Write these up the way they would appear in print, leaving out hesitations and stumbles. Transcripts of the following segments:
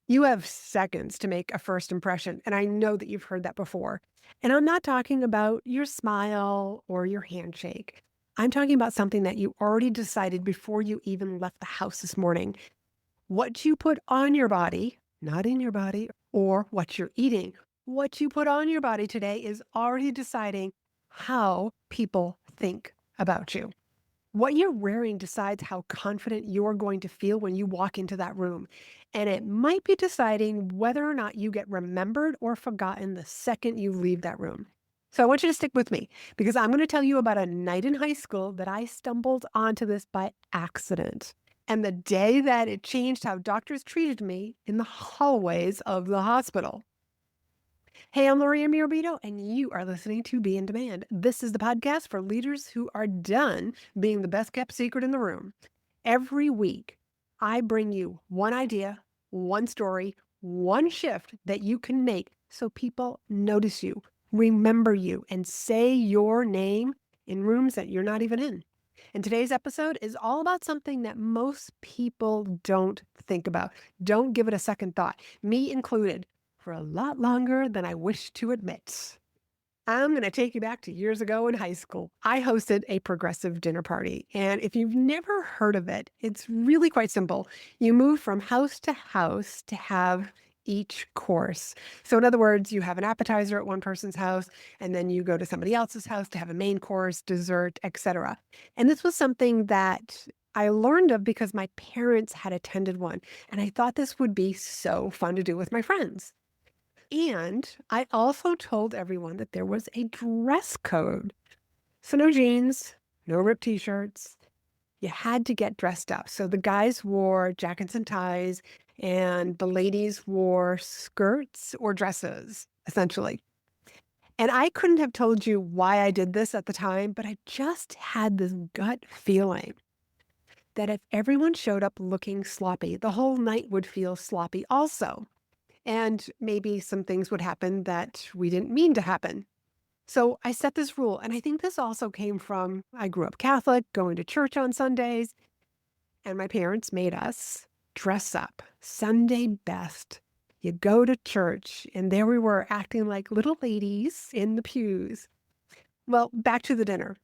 You have seconds to make a first impression, and I know that you've heard that before. And I'm not talking about your smile or your handshake. I'm talking about something that you already decided before you even left the house this morning. What you put on your body, not in your body, or what you're eating. What you put on your body today is already deciding how people think about you. What you're wearing decides how confident you're going to feel when you walk into that room. And it might be deciding whether or not you get remembered or forgotten the second you leave that room. So I want you to stick with me because I'm going to tell you about a night in high school that I stumbled onto this by accident. And the day that it changed how doctors treated me in the hallways of the hospital. Hey, I'm Laurie-Ann, and you are listening to Be in Demand. This is the podcast for leaders who are done being the best kept secret in the room. Every week, I bring you one idea, one story, one shift that you can make so people notice you, remember you, and say your name in rooms that you're not even in. And today's episode is all about something that most people don't think about, don't give it a second thought, me included, for a lot longer than I wish to admit. I'm going to take you back to years ago in high school. I hosted a progressive dinner party. And if you've never heard of it, it's really quite simple. You move from house to have each course. So in other words, you have an appetizer at one person's house, and then you go to somebody else's house to have a main course, dessert, etc. And this was something that I learned of because my parents had attended one. And I thought this would be so fun to do with my friends. And I also told everyone that there was a dress code. So no jeans, no ripped t-shirts. You had to get dressed up. So the guys wore jackets and ties, and the ladies wore skirts or dresses, essentially. And I couldn't have told you why I did this at the time, but I just had this gut feeling that if everyone showed up looking sloppy, the whole night would feel sloppy also. And maybe some things would happen that we didn't mean to happen. So I set this rule. And I think this also came from I grew up Catholic, going to church on Sundays, and my parents made us dress up Sunday best. You go to church, and there we were acting like little ladies in the pews. Well, back to the dinner.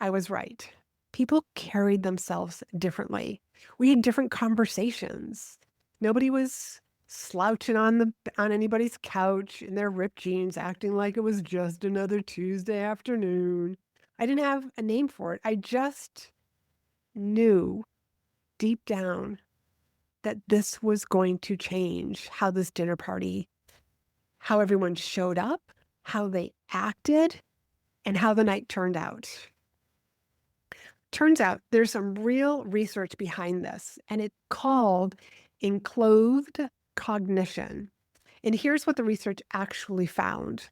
I was right. People carried themselves differently. We had different conversations. Nobody was slouching on anybody's couch in their ripped jeans, acting like it was just another Tuesday afternoon. I didn't have a name for it. I just knew deep down that this was going to change how this dinner party, how everyone showed up, how they acted, and how the night turned out. Turns out there's some real research behind this, and it's called Enclothed Cognition. And here's what the research actually found.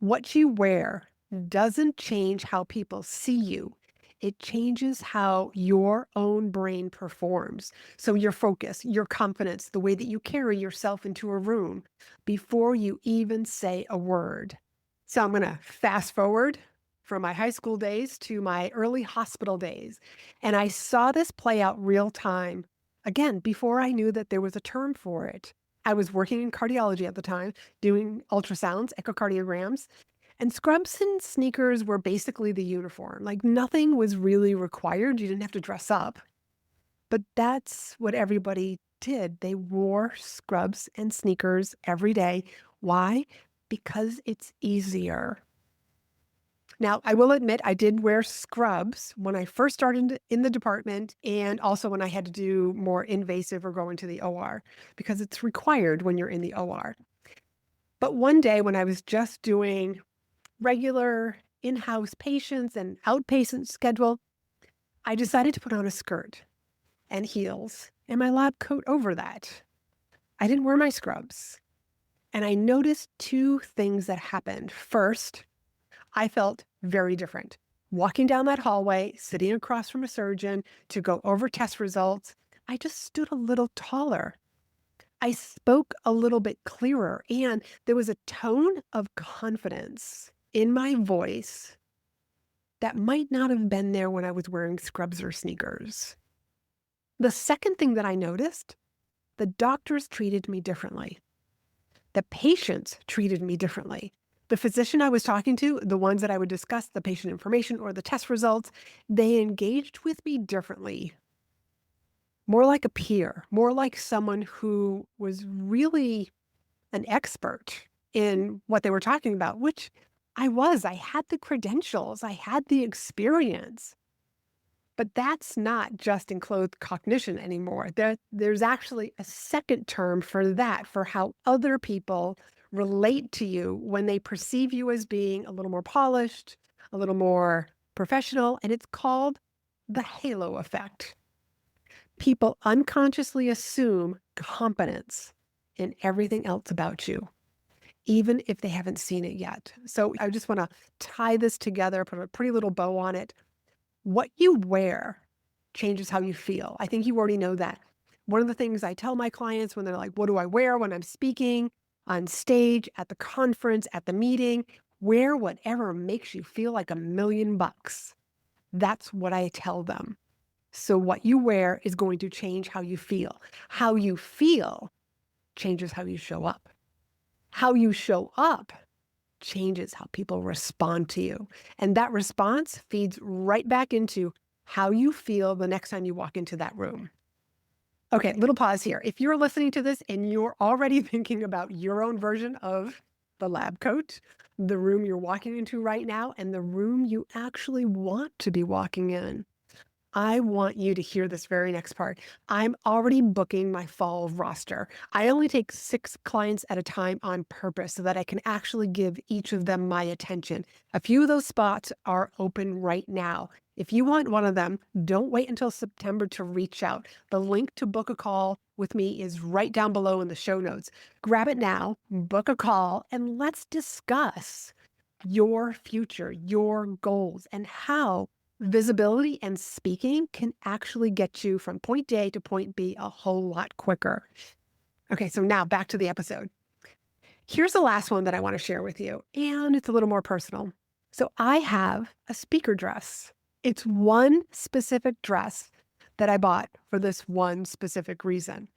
What you wear doesn't change how people see you. It changes how your own brain performs. So your focus, your confidence, the way that you carry yourself into a room before you even say a word. So I'm going to fast forward from my high school days to my early hospital days. And I saw this play out real time, again, before I knew that there was a term for it. I was working in cardiology at the time, doing ultrasounds, echocardiograms, and scrubs and sneakers were basically the uniform. Like nothing was really required. You didn't have to dress up. But that's what everybody did. They wore scrubs and sneakers every day. Why? Because it's easier. Now, I will admit I did wear scrubs when I first started in the department and also when I had to do more invasive or go into the OR because it's required when you're in the OR. But one day when I was just doing regular in-house patients and outpatient schedule, I decided to put on a skirt and heels and my lab coat over that. I didn't wear my scrubs. And I noticed two things that happened. First, I felt very different. Walking down that hallway, sitting across from a surgeon to go over test results, I just stood a little taller. I spoke a little bit clearer, and there was a tone of confidence in my voice that might not have been there when I was wearing scrubs or sneakers. The second thing that I noticed, The doctors treated me differently. The patients treated me differently. The physician I was talking to, the ones that I would discuss the patient information or the test results, they engaged with me differently. More like a peer, more like someone who was really an expert in what they were talking about, which I was. I had the credentials, I had the experience. But that's not just enclothed cognition anymore. There's actually a second term for that, for how other people relate to you when they perceive you as being a little more polished, a little more professional, and it's called the halo effect. People unconsciously assume competence in everything else about you, even if they haven't seen it yet. So I just want to tie this together, put a pretty little bow on it. What you wear changes how you feel. I think you already know that. One of the things I tell my clients when they're like, what do I wear when I'm speaking on stage, at the conference, at the meeting? Wear whatever makes you feel like $1,000,000. That's what I tell them. So what you wear is going to change how you feel. How you feel changes how you show up. How you show up changes how people respond to you. And that response feeds right back into how you feel the next time you walk into that room. Okay, little pause here. If you're listening to this and you're already thinking about your own version of the lab coat, the room you're walking into right now, and the room you actually want to be walking in, I want you to hear this very next part. I'm already booking my fall roster. I only take 6 clients at a time on purpose so that I can actually give each of them my attention. A few of those spots are open right now. If you want one of them, don't wait until September to reach out. The link to book a call with me is right down below in the show notes. Grab it now, book a call, and let's discuss your future, your goals, and how visibility and speaking can actually get you from point A to point B a whole lot quicker. Okay, so now back to the episode. Here's the last one that I want to share with you, and it's a little more personal. So I have a speaker dress. It's one specific dress that I bought for this one specific reason.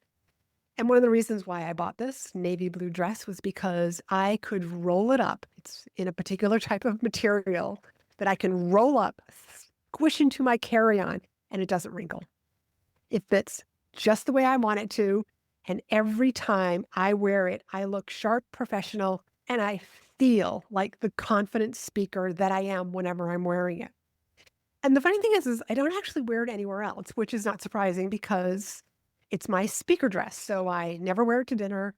And one of the reasons why I bought this navy blue dress was because I could roll it up. It's in a particular type of material that I can roll up, squish into my carry-on, and it doesn't wrinkle. It fits just the way I want it to. And every time I wear it, I look sharp, professional, and I feel like the confident speaker that I am whenever I'm wearing it. And the funny thing is I don't actually wear it anywhere else, which is not surprising because it's my speaker dress. So I never wear it to dinner,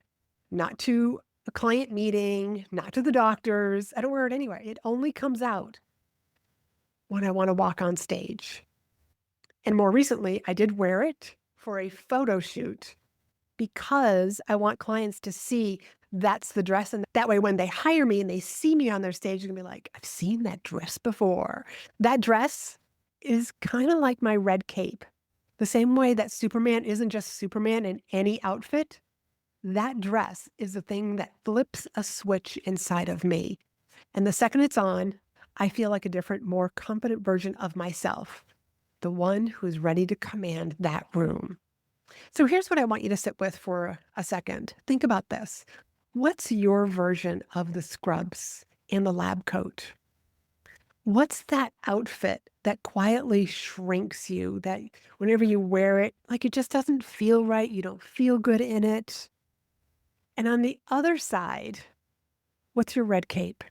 not to a client meeting, not to the doctors. I don't wear it anywhere. It only comes out when I want to walk on stage. And more recently, I did wear it for a photo shoot because I want clients to see that's the dress. And that way, when they hire me and they see me on their stage, they're going to be like, I've seen that dress before. That dress is kind of like my red cape. The same way that Superman isn't just Superman in any outfit, that dress is the thing that flips a switch inside of me. And the second it's on, I feel like a different, more confident version of myself, the one who's ready to command that room. So here's what I want you to sit with for a second. Think about this. What's your version of the scrubs and the lab coat? What's that outfit that quietly shrinks you, that whenever you wear it, like it just doesn't feel right, you don't feel good in it? And on the other side, what's your red cape?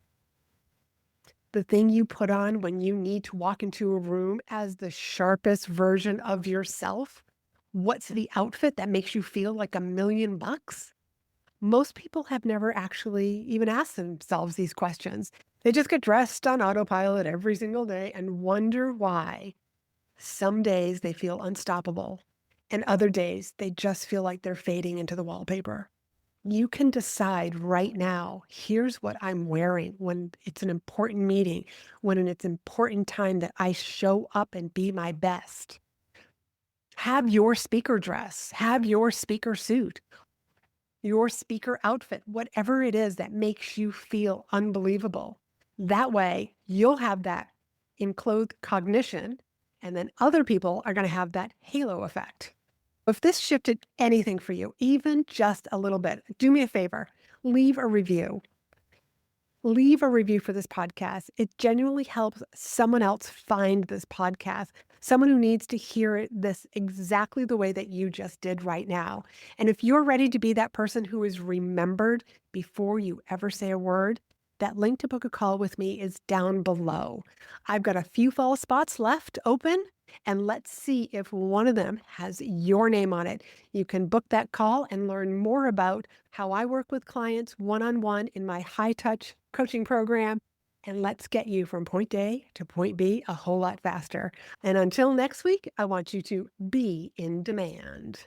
The thing you put on when you need to walk into a room as the sharpest version of yourself? What's the outfit that makes you feel like $1,000,000? Most people have never actually even asked themselves these questions. They just get dressed on autopilot every single day and wonder why some days they feel unstoppable and other days they just feel like they're fading into the wallpaper. You can decide right now, here's what I'm wearing when it's an important meeting, when it's an important time that I show up and be my best. Have your speaker dress, have your speaker suit, your speaker outfit, whatever it is that makes you feel unbelievable. That way, you'll have that enclothed cognition, and then other people are going to have that halo effect. If this shifted anything for you, even just a little bit, do me a favor, leave a review. Leave a review for this podcast. It genuinely helps someone else find this podcast, someone who needs to hear this exactly the way that you just did right now. And if you're ready to be that person who is remembered before you ever say a word, that link to book a call with me is down below. I've got a few fall spots left open, and let's see if one of them has your name on it. You can book that call and learn more about how I work with clients one-on-one in my high touch coaching program. And let's get you from point A to point B a whole lot faster. And until next week, I want you to be in demand.